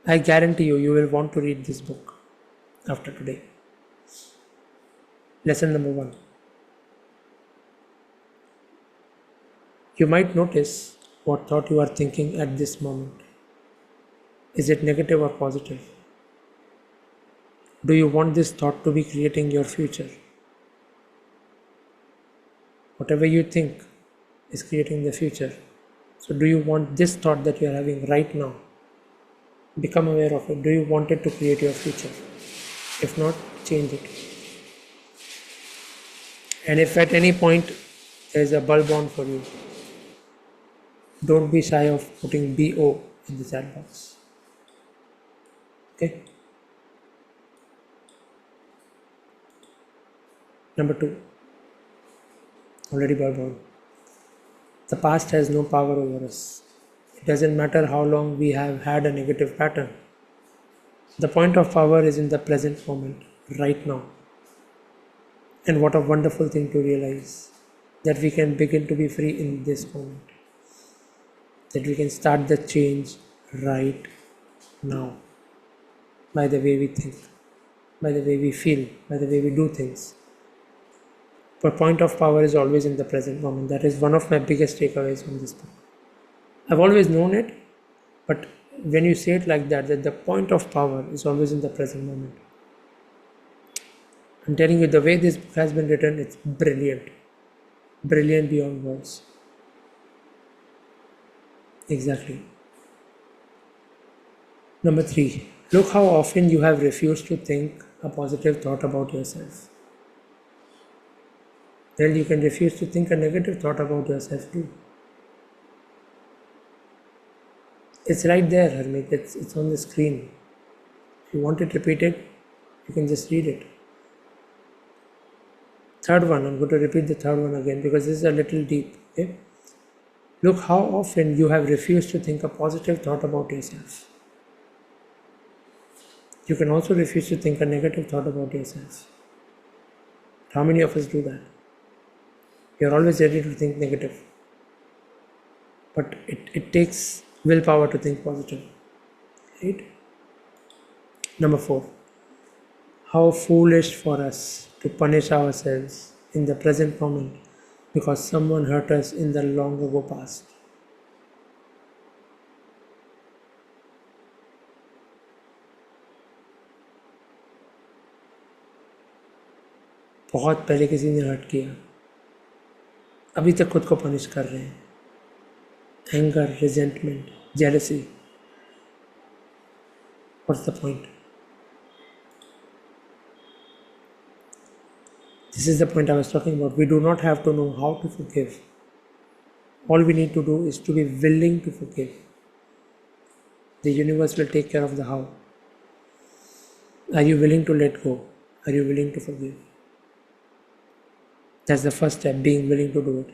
I guarantee you, you will want to read this book after today. Lesson number 1. You might notice what thought you are thinking at this moment. Is it negative or positive? Do you want this thought to be creating your future? Whatever you think is creating the future. So do you want this thought that you are having right now? Become aware of it. Do you want it to create your future? If not, change it. And if at any point there is a bulb on for you, don't be shy of putting BO in the chat box. Okay? Number 2. Already bulb on. The past has no power over us. It doesn't matter how long we have had a negative pattern. The point of power is in the present moment, right now. And what a wonderful thing to realize that we can begin to be free in this moment. That we can start the change right now. By the way we think, by the way we feel, by the way we do things. But point of power is always in the present moment. That is one of my biggest takeaways from this book. I've always known it, but when you say it like that the point of power is always in the present moment. I'm telling you, the way this book has been written, it's brilliant. Brilliant beyond words. Exactly. Number 3. Look how often you have refused to think a positive thought about yourself. Well, you can refuse to think a negative thought about yourself too. It's right there, Harmeet. It's on the screen. If you want it repeated, you can just read it. Third one, I'm going to repeat the third one again because this is a little deep. Okay? Look how often you have refused to think a positive thought about yourself. You can also refuse to think a negative thought about yourself. How many of us do that? You're always ready to think negative. But it takes willpower to think positive. Right? Number 4. How foolish for us to punish ourselves in the present moment because someone hurt us in the long ago past. बहुत पहले किसी ने hurt किया, अभी तक खुद को punish कर रहे हैं. Anger, resentment, jealousy. What's the point? This is the point I was talking about. We do not have to know how to forgive. All we need to do is to be willing to forgive. The universe will take care of the how. Are you willing to let go? Are you willing to forgive? That's the first step, being willing to do it.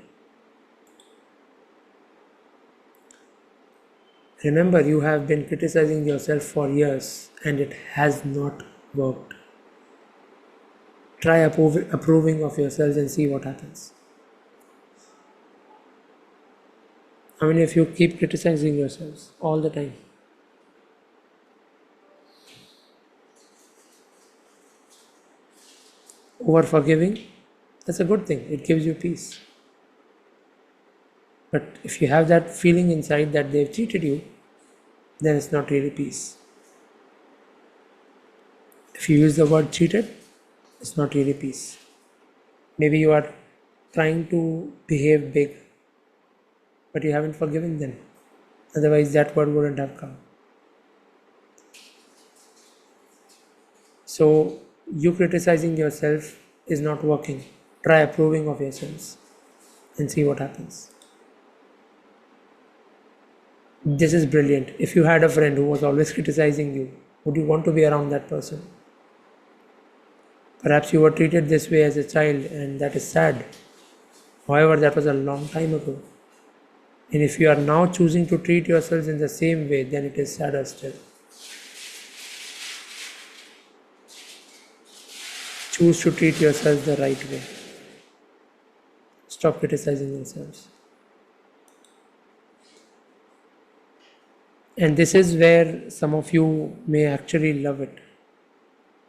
Remember, you have been criticizing yourself for years and it has not worked. Try approving of yourselves and see what happens. How many of you keep criticizing yourselves all the time? Over forgiving, that's a good thing. It gives you peace. But if you have that feeling inside that they've cheated you, then it's not really peace. If you use the word cheated, it's not really peace. Maybe you are trying to behave big, but you haven't forgiven them. Otherwise, that word wouldn't have come. So, you criticizing yourself is not working. Try approving of yourselves and see what happens. This is brilliant. If you had a friend who was always criticizing you, would you want to be around that person? Perhaps you were treated this way as a child and that is sad. However, that was a long time ago. And if you are now choosing to treat yourselves in the same way, then it is sadder still. Choose to treat yourselves the right way. Stop criticizing yourselves. And this is where some of you may actually love it,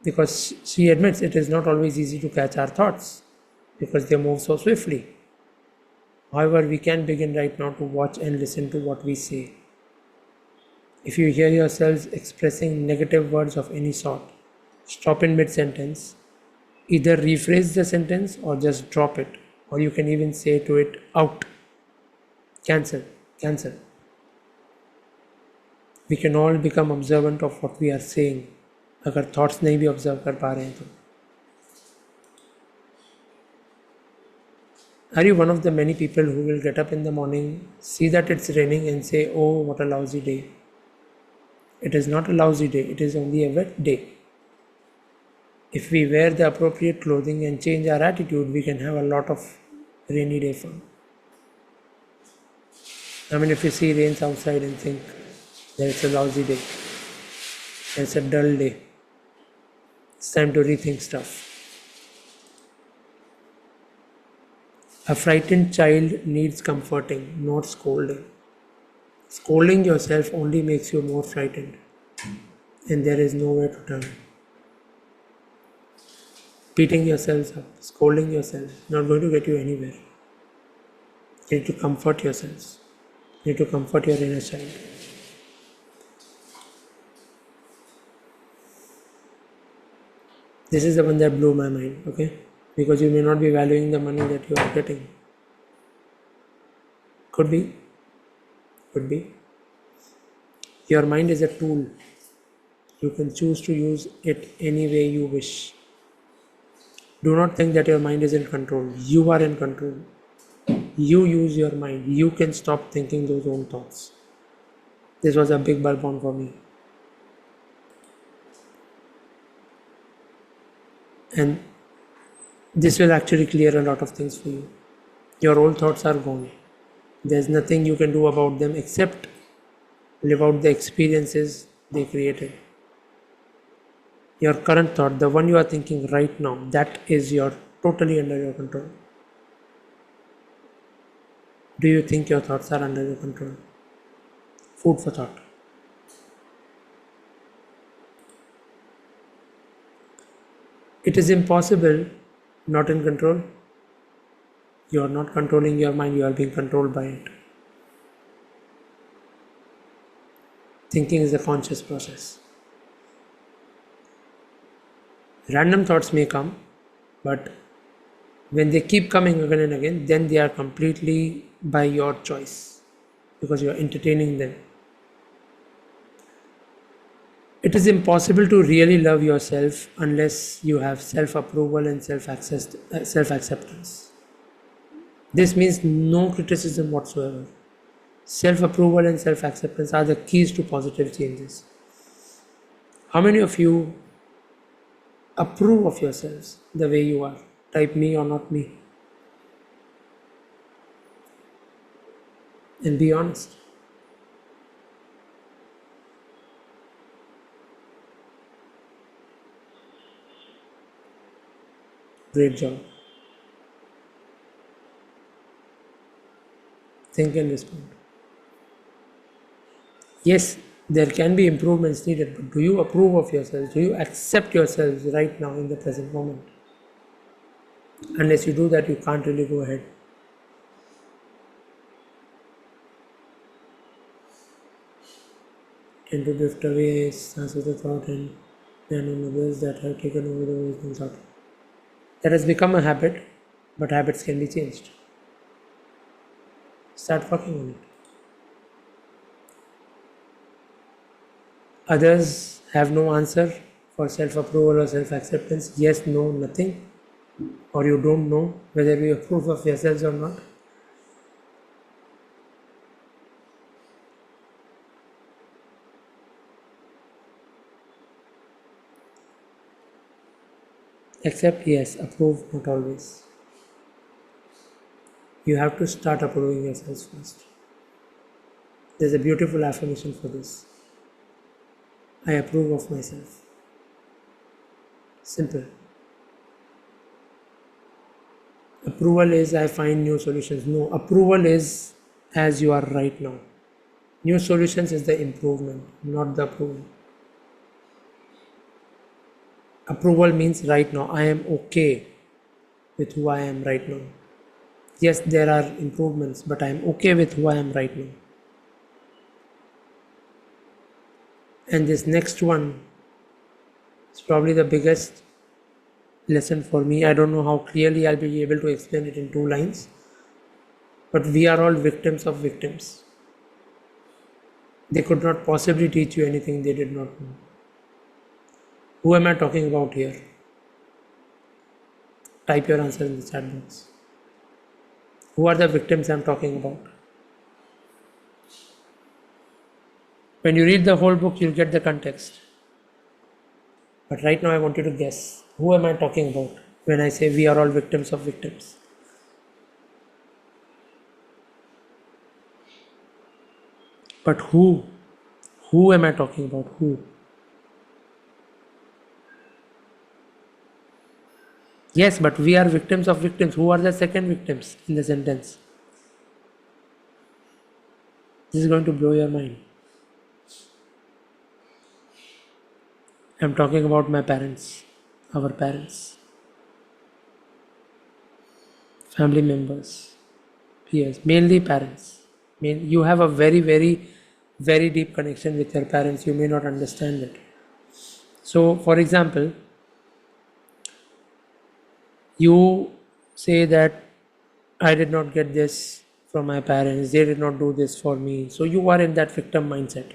because she admits it is not always easy to catch our thoughts because they move so swiftly. However, we can begin right now to watch and listen to what we say. If you hear yourselves expressing negative words of any sort, stop in mid sentence. Either rephrase the sentence or just drop it, or you can even say to it, out, cancel, cancel. We can all become observant of what we are saying, अगर thoughts नहीं भी observe कर पा रहे हैं तो. Are you one of the many people who will get up in the morning, see that it's raining and say, oh, what a lousy day? It is not a lousy day, it is only a wet day. If we wear the appropriate clothing and change our attitude, we can have a lot of rainy day fun. I mean, if you see rains outside and think that it's a lousy day, it's a dull day, it's time to rethink stuff. A frightened child needs comforting, not scolding. Scolding yourself only makes you more frightened, and there is nowhere to turn. Beating yourselves up, scolding yourself, not going to get you anywhere. You need to comfort yourselves. You need to comfort your inner child. This is the one that blew my mind, okay? Because you may not be valuing the money that you are getting. Could be. Could be. Your mind is a tool. You can choose to use it any way you wish. Do not think that your mind is in control. You are in control. You use your mind. You can stop thinking those own thoughts. This was a big bulb on for me. And this will actually clear a lot of things for you. Your old thoughts are gone. There's nothing you can do about them except live out the experiences they created. Your current thought, the one you are thinking right now, that is totally under your control. Do you think your thoughts are under your control? Food for thought. It is impossible not in control. You are not controlling your mind, you are being controlled by it. Thinking is a conscious process. Random thoughts may come, but when they keep coming again and again, then they are completely by your choice because you are entertaining them. It is impossible to really love yourself unless you have self-approval and self-acceptance. This means no criticism whatsoever. Self-approval and self-acceptance are the keys to positive changes. How many of you approve of yourselves the way you are? Type me or not me. And be honest. Great job. Think and respond. Yes, there can be improvements needed, but do you approve of yourselves? Do you accept yourselves right now in the present moment? Unless you do that, you can't really go ahead. Tend to drift away, stance with the thought, and then on others that have taken over the original thought. That has become a habit, but habits can be changed. Start working on it. Others have no answer for self-approval or self-acceptance. Yes, no, nothing. Or you don't know whether you approve of yourselves or not. Accept, yes. Approve, not always. You have to start approving yourselves first. There's a beautiful affirmation for this. I approve of myself. Simple. Approval is I find new solutions. No, approval is as you are right now. New solutions is the improvement, not the approval. Approval means right now, I am okay with who I am right now. Yes, there are improvements, but I am okay with who I am right now. And this next one is probably the biggest lesson for me. I don't know how clearly I'll be able to explain it in 2 lines, but we are all victims of victims. They could not possibly teach you anything they did not know. Who am I talking about here? Type your answer in the chat box. Who are the victims I'm talking about? When you read the whole book, you'll get the context. But right now, I want you to guess. Who am I talking about when I say we are all victims of victims? But who? Who am I talking about? Who? Yes, but we are victims of victims. Who are the second victims in the sentence? This is going to blow your mind. I'm talking about my parents, our parents, family members, peers, mainly parents. You have a very, very, very deep connection with your parents. You may not understand it. So, for example, you say that I did not get this from my parents, they did not do this for me. So, you are in that victim mindset,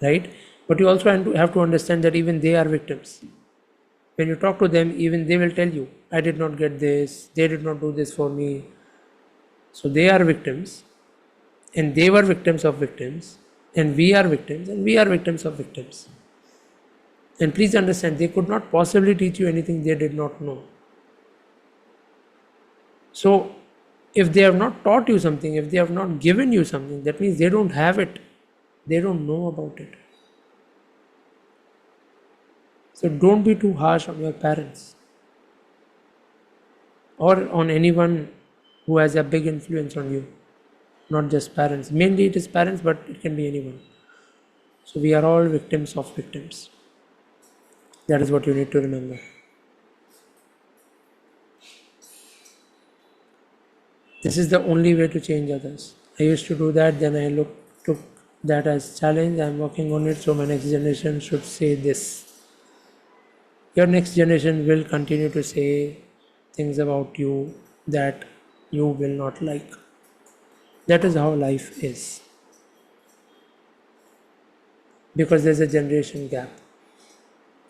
right? But you also have to understand that even they are victims. When you talk to them, even they will tell you, I did not get this, they did not do this for me. So, they are victims, and they were victims of victims, and we are victims, and we are victims of victims. And please understand, they could not possibly teach you anything they did not know. So, if they have not taught you something, if they have not given you something, that means they don't have it, they don't know about it. So, don't be too harsh on your parents or on anyone who has a big influence on you, not just parents. Mainly it is parents, but it can be anyone. So, we are all victims of victims. That is what you need to remember. This is the only way to change others. I used to do that, then I took that as challenge. I'm working on it, so my next generation should say this. Your next generation will continue to say things about you that you will not like. That is how life is. Because there's a generation gap.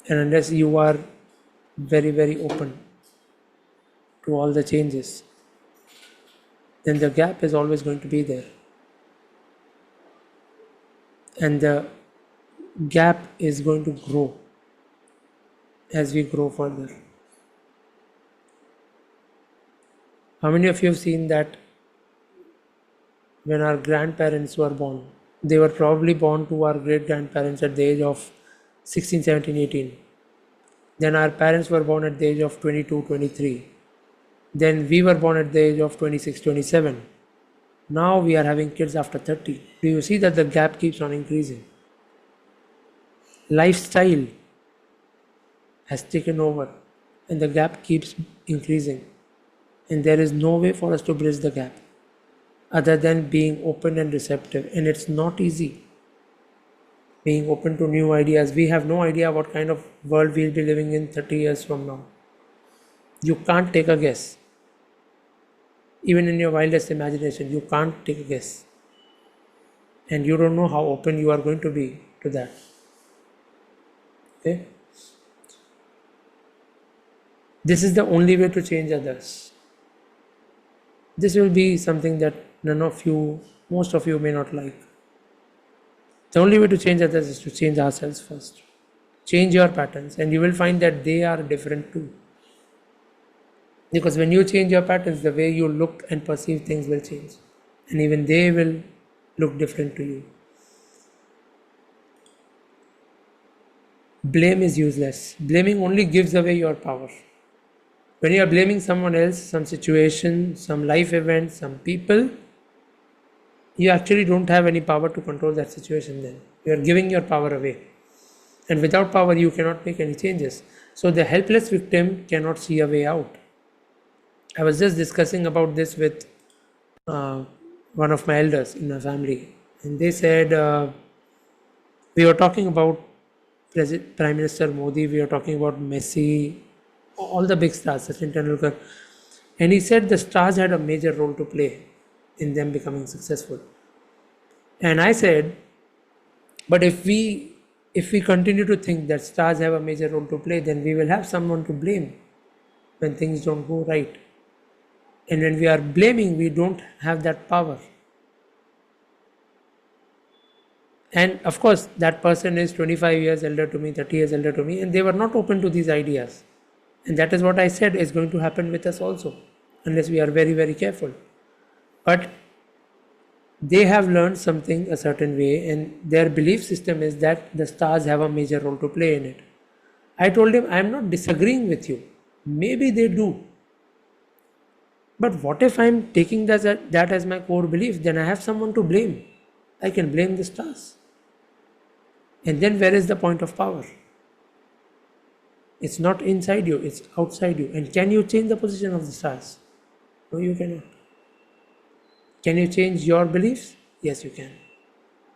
And unless you are very, very open to all the changes, then the gap is always going to be there. And the gap is going to grow as we grow further. How many of you have seen that when our grandparents were born, they were probably born to our great grandparents at the age of 16, 17, 18. Then our parents were born at the age of 22, 23. Then we were born at the age of 26, 27. Now we are having kids after 30. Do you see that the gap keeps on increasing? Lifestyle has taken over and the gap keeps increasing. And there is no way for us to bridge the gap other than being open and receptive. And it's not easy. Being open to new ideas. We have no idea what kind of world we'll be living in 30 years from now. You can't take a guess. Even in your wildest imagination, you can't take a guess. And you don't know how open you are going to be to that. Okay? This is the only way to change others. This will be something that most of you may not like. The only way to change others is to change ourselves first. Change your patterns, and you will find that they are different too. Because when you change your patterns, the way you look and perceive things will change. And even they will look different to you. Blame is useless. Blaming only gives away your power. When you are blaming someone else, some situation, some life event, some people, you actually don't have any power to control that situation then. You are giving your power away. And without power, you cannot make any changes. So the helpless victim cannot see a way out. I was just discussing about this with uh, one of my elders in my family, and they said we were talking about Prime Minister Modi, we were talking about Messi, all the big stars, Sachin Tendulkar, and he said the stars had a major role to play in them becoming successful. And I said, but if we continue to think that stars have a major role to play, then we will have someone to blame when things don't go right. And when we are blaming, we don't have that power. And of course, that person is 25 years elder to me, 30 years elder to me, and they were not open to these ideas. And that is what I said is going to happen with us also, unless we are very, very careful. But they have learned something a certain way, and their belief system is that the stars have a major role to play in it. I told him, I am not disagreeing with you. Maybe they do. But what if I am taking that as my core belief? Then I have someone to blame. I can blame the stars. And then where is the point of power? It's not inside you, it's outside you. And can you change the position of the stars? No, you cannot. Can you change your beliefs? Yes, you can.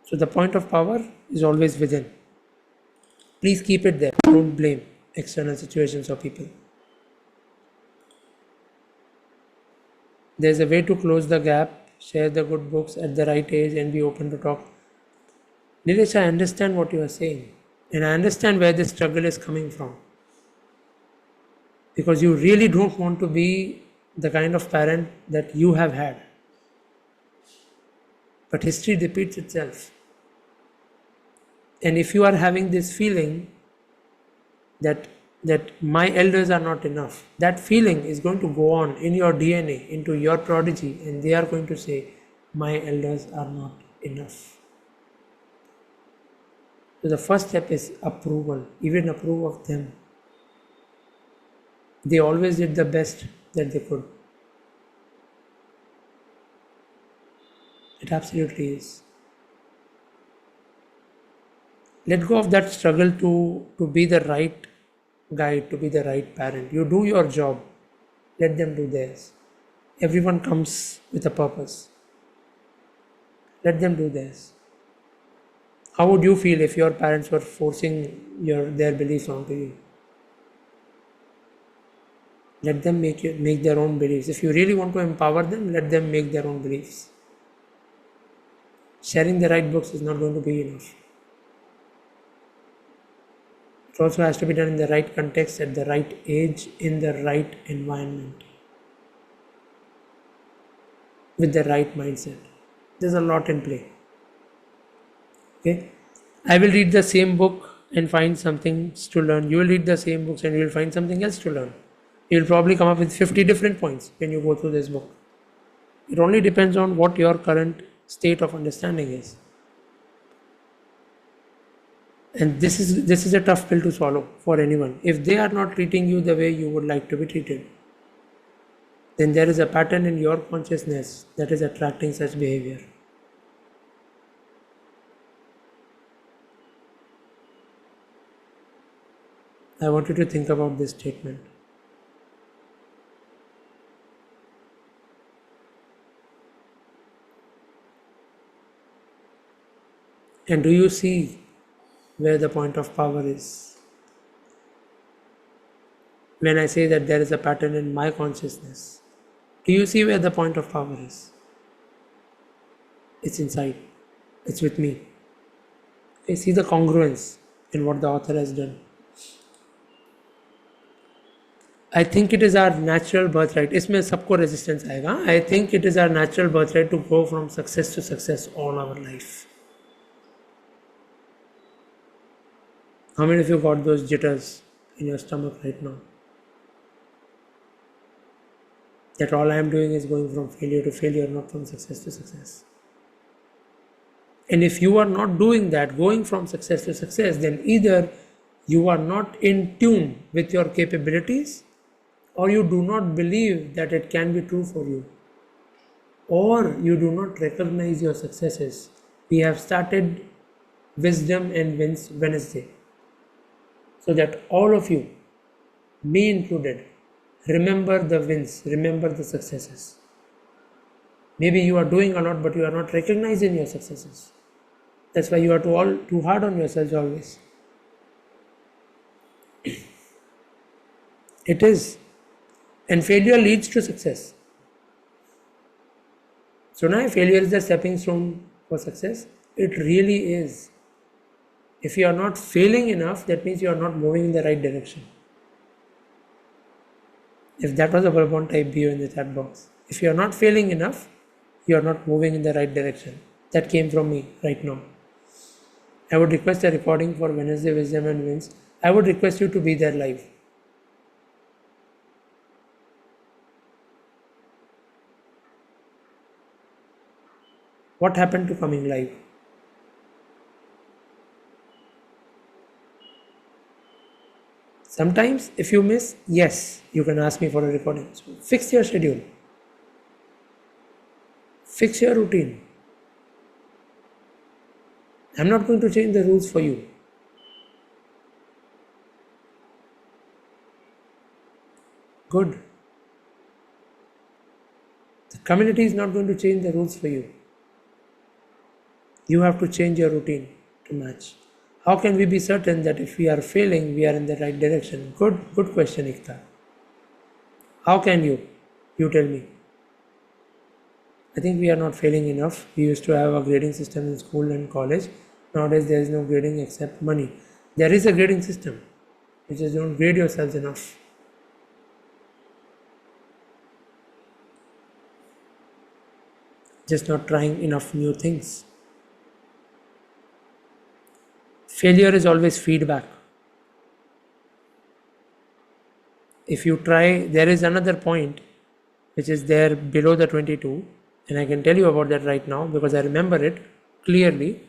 So the point of power is always within. Please keep it there. Don't blame external situations or people. There's a way to close the gap, share the good books at the right age, and be open to talk. Nilesh, I understand what you are saying, and I understand where this struggle is coming from. Because you really don't want to be the kind of parent that you have had. But history repeats itself. And if you are having this feeling that my elders are not enough, that feeling is going to go on in your DNA, into your prodigy, and they are going to say, my elders are not enough. So the first step is approval, even approve of them. They always did the best that they could. It absolutely is. Let go of that struggle to be the right guide, to be the right parent. You do your job, let them do theirs. Everyone comes with a purpose. Let them do theirs. How would you feel if your parents were forcing their beliefs onto you? Let them make their own beliefs. If you really want to empower them, let them make their own beliefs. Sharing the right books is not going to be enough. It also has to be done in the right context, at the right age, in the right environment, with the right mindset. There's a lot in play. Okay, I will read the same book and find something to learn. You will read the same books and you will find something else to learn. You will probably come up with 50 different points when you go through this book. It only depends on what your current state of understanding is. And this is a tough pill to swallow for anyone. If they are not treating you the way you would like to be treated, then there is a pattern in your consciousness that is attracting such behavior. I want you to think about this statement. And do you see where the point of power is? When I say that there is a pattern in my consciousness, do you see where the point of power is? It's inside. It's with me. Okay, see the congruence in what the author has done. I think it is our natural birthright. इसमें सबको resistance आएगा. I think it is our natural birthright to go from success to success all our life. How many of you got those jitters in your stomach right now? That all I am doing is going from failure to failure, not from success to success. And if you are not doing that, going from success to success, then either you are not in tune with your capabilities, or you do not believe that it can be true for you. or you do not recognize your successes. We have started Wisdom and Wins Wednesday so that all of you, me included, remember the wins, remember the successes. Maybe you are doing a lot, but you are not recognizing your successes. That's why you are too hard on yourselves always. It is. And failure leads to success. So now failure is the stepping stone for success. It really is. If you are not failing enough, that means you are not moving in the right direction. If that was a verbal, type BO in the chat box. If you are not failing enough, you are not moving in the right direction. That came from me right now. I would request a recording for Wednesday Wisdom and Wins. I would request you to be there live. What happened to coming live? Sometimes if you miss, yes, you can ask me for a recording. So fix your schedule. Fix your routine. I'm not going to change the rules for you. Good. The community is not going to change the rules for you. You have to change your routine to match. How can we be certain that if we are failing, we are in the right direction? Good question, Ikta. How can you? You tell me. I think we are not failing enough. We used to have a grading system in school and college. Nowadays there is no grading except money. There is a grading system. You just don't grade yourselves enough. Just not trying enough new things. Failure is always feedback. If you try, there is another point which is there below the 22, and I can tell you about that right now because I remember it clearly.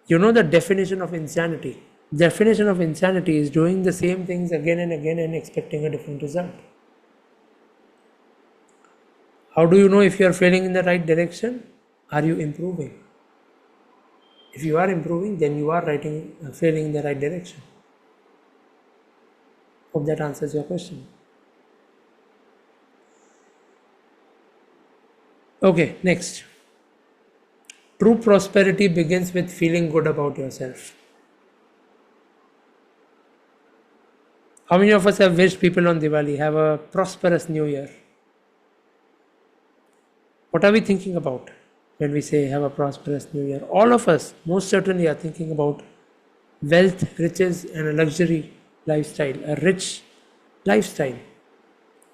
You know the definition of insanity. Definition of insanity is doing the same things again and again and expecting a different result. How do you know if you are failing in the right direction? Are you improving? If you are improving, then you are failing in the right direction. Hope that answers your question. Okay, next. True prosperity begins with feeling good about yourself. How many of us have wished people on Diwali have a prosperous new year? What are we thinking about when we say have a prosperous new year? All of us most certainly are thinking about wealth, riches, and a luxury lifestyle, a rich lifestyle.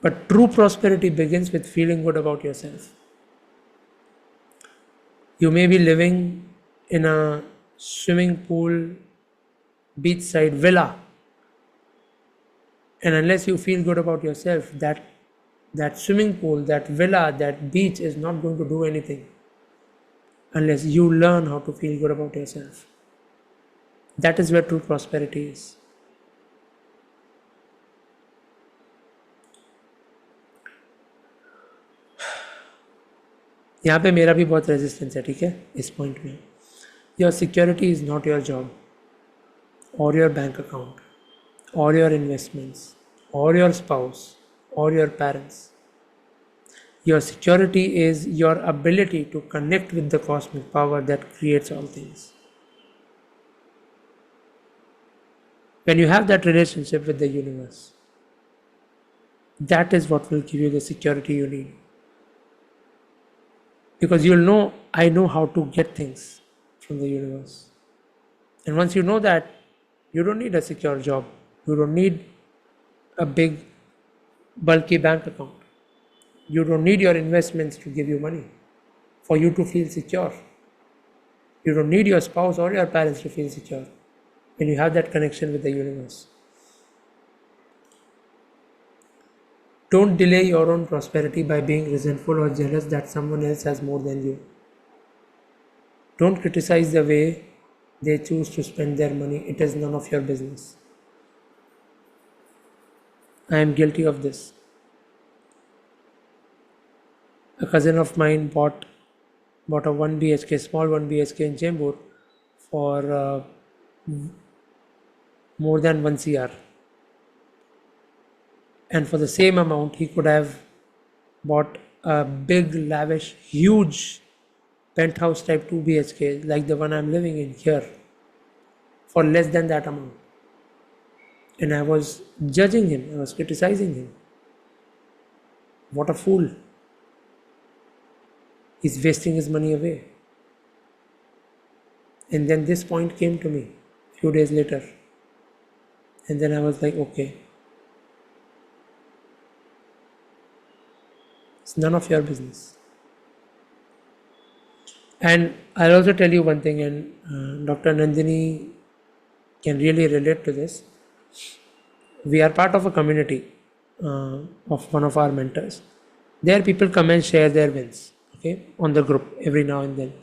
But true prosperity begins with feeling good about yourself. You may be living in a swimming pool, beachside villa, and unless you feel good about yourself, that swimming pool, that villa, that beach is not going to do anything unless you learn how to feel good about yourself. That is where true prosperity is. यहाँ पे मेरा भी बहुत resistance है, ठीक है, इस point में. Your security is not your job और योर बैंक अकाउंट और योर इन्वेस्टमेंट्स और your spouse or your parents. Your security is your ability to connect with the cosmic power that creates all things. When you have that relationship with the universe, that is what will give you the security you need. Because you'll know, I know how to get things from the universe. And once you know that, you don't need a secure job. You don't need a big bulky bank account. You don't need your investments to give you money for you to feel secure. You don't need your spouse or your parents to feel secure when you have that connection with the universe. Don't delay your own prosperity by being resentful or jealous that someone else has more than you. Don't criticize the way they choose to spend their money. It is none of your business. I am guilty of this. A cousin of mine bought a 1 BHK, small 1 BHK in Chembur for more than 1 CR. And for the same amount, he could have bought a big, lavish, huge penthouse type 2 BHK like the one I'm living in here for less than that amount. And I was judging him, I was criticizing him. What a fool. He's wasting his money away. And then this point came to me a few days later. And then I was like, okay, it's none of your business. And I'll also tell you one thing, and Dr. Nandini can really relate to this. We are part of a community of one of our mentors. There people come and share their wins, okay, on the group every now and then.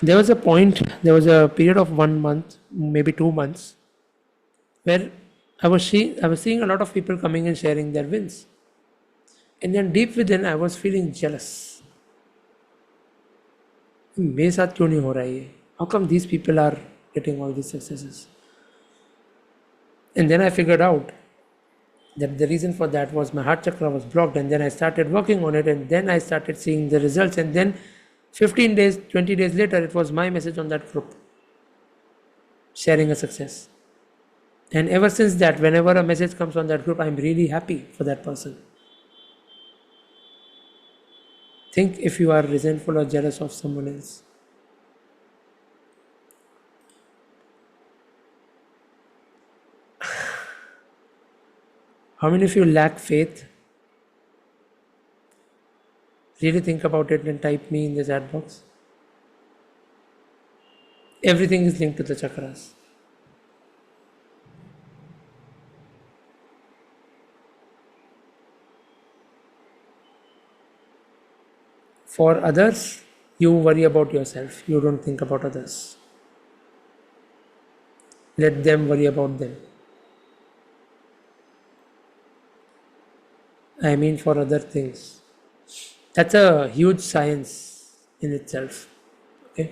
There was a period of 1 month, maybe 2 months, where I was seeing a lot of people coming and sharing their wins. And then deep within I was feeling jealous. मेरे साथ क्यों नहीं हो रहा है ये? How come these people are getting all these successes? And then I figured out that the reason for that was my heart chakra was blocked, and then I started working on it, and then I started seeing the results, and then 15 days, 20 days later, it was my message on that group sharing a success. And ever since that, whenever a message comes on that group, I'm really happy for that person. Think if you are resentful or jealous of someone else. How many of you lack faith? Really think about it and type me in the chat box. Everything is linked to the chakras. For others, you worry about yourself. You don't think about others. Let them worry about them. I mean for other things. That's a huge science in itself. Okay?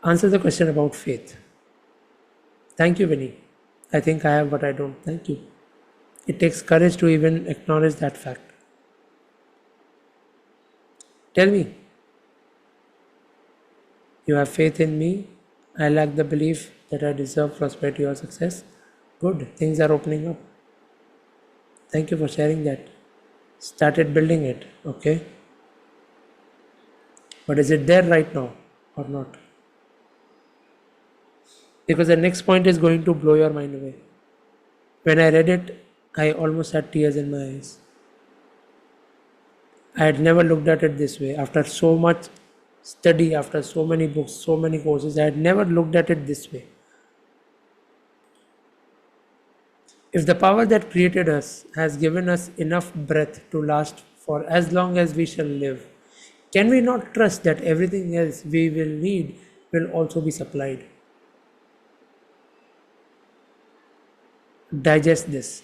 Answer the question about faith. Thank you, Vinny. I think I have, but I don't. Thank you. It takes courage to even acknowledge that fact. Tell me, you have faith in me. I lack the belief that I deserve prosperity or success. Good, things are opening up. Thank you for sharing that. Started building it, okay? But is it there right now or not? Because the next point is going to blow your mind away. When I read it, I almost had tears in my eyes. I had never looked at it this way. After so much study, after so many books, so many courses, I had never looked at it this way. If the power that created us has given us enough breath to last for as long as we shall live, can we not trust that everything else we will need will also be supplied? Digest this.